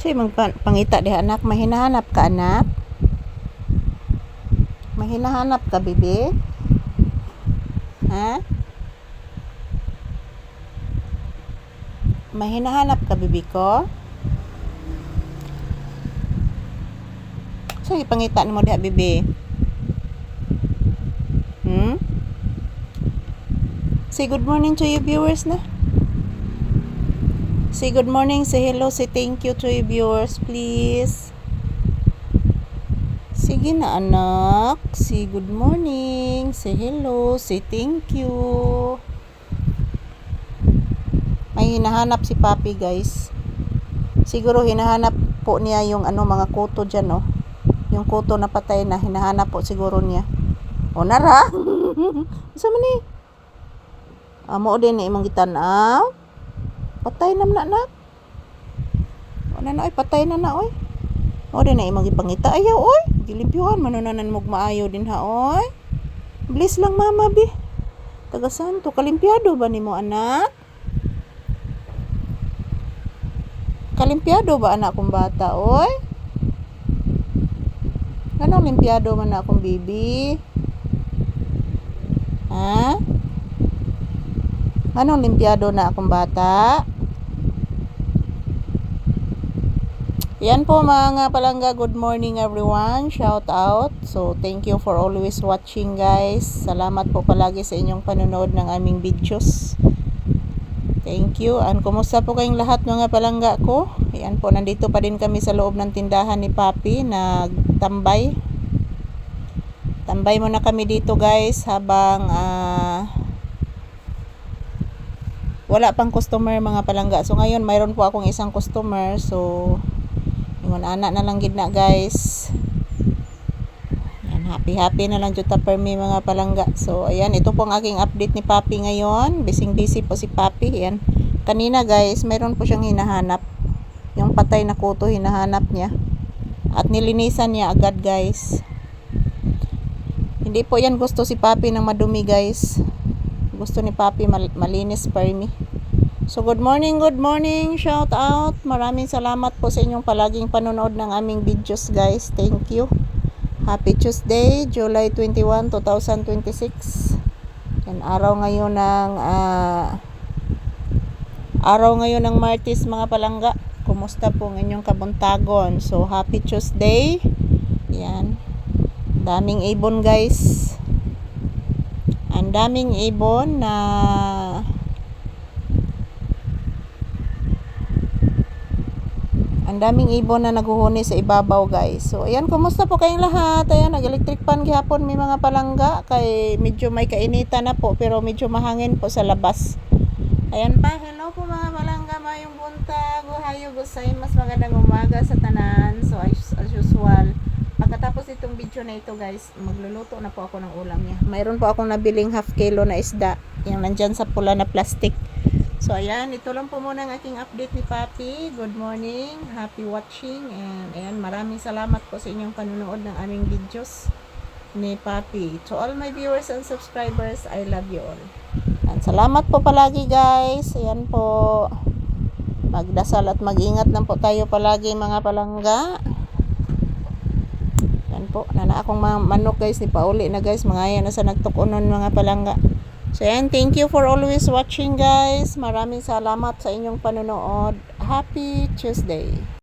So, pangita di anak, mahinahanap ka anak? Mahinahanap ka, bibi? Ha? Mahinahanap ka, bibi ko? So, ipangita mo diha, bibi? Say good morning to your viewers na. Say good morning, say hello, say thank you to your viewers, please. Sige na anak, say good morning, say hello, say thank you. May hinahanap si Papi, guys. Siguro hinahanap po niya yung mga kuto dyan, oh. Yung kuto na patay na, hinahanap po siguro niya. O nara. Isa man eh. Amo din na imong gitanaw. Patay na na. O na oy, patay na oy. O din na imong gipangita ayaw oy. Gilimpyuhan manunanan mog maayo din ha oy. Bless lang mama bi. Taga santo kalimpiado ba nimo anak? Kalimpiado ba anak kong bata oy? Anong limpiado man na akong bibi? Ha? Anong limpiado na akong bata? Yan po mga palangga, good morning everyone, shout out. So thank you for always watching guys. Salamat po palagi sa inyong panonood ng aming videos. Thank you. And kumusta po kayong lahat mga palangga ko? Yan po, nandito pa din kami sa loob ng tindahan ni Papi, nagtambay. Tambay muna kami dito guys habang wala pang customer mga palangga. So ngayon mayroon po akong isang customer. So ingon anak na lang gid na guys. Yan, happy na lang jud ta per me mga palangga. So ayan, ito po ang aking update ni Papi ngayon. Busy po si Papi. Yan. Kanina guys, mayroon po siyang hinahanap. Yung patay na kuto hinahanap niya. At nilinisan niya agad guys. Hindi po yan gusto si Papi ng madumi guys. Gusto ni Papi malinis per me. So good morning, shout out. Maraming salamat po sa inyong palaging panonood ng aming videos guys. Thank you. Happy Tuesday, July 21, 2026. Yan, araw ngayon ng Martes mga palangga. Kumusta po ang inyong kabuntagon? So happy Tuesday. Yan. Daming ibon guys. Ang daming ibon na naguhuni sa ibabaw guys. So ayan, kumusta po kayong lahat? Ayan, nag-electric fan gihapon may mga palangga kay medyo may kainitan na po pero medyo mahangin po sa labas. Ayan pa, hello po mga palangga, mayong buntag, ohayo gozaimasu, mas magandang umaga sa tanan. So as usual, pagkatapos itong video na ito guys, magluluto na po ako ng ulam niya. Mayroon po akong nabiling half kilo na isda, yung nandyan sa pula na plastic. So ayan, ito lang po muna ang aking update ni Papi. Good morning, happy watching, and ayan, maraming salamat po sa inyong panunood ng aming videos ni Papi. To all my viewers and subscribers, I love you all. And salamat po palagi guys. Ayan po, magdasal at mag-ingat lang po tayo palagi mga palangga. Ayan po, nana akong manok guys, ni pauli na guys, mga yan na sa nagtukunon mga palangga. So yan, thank you for always watching guys. Maraming salamat sa inyong panonood. Happy Tuesday.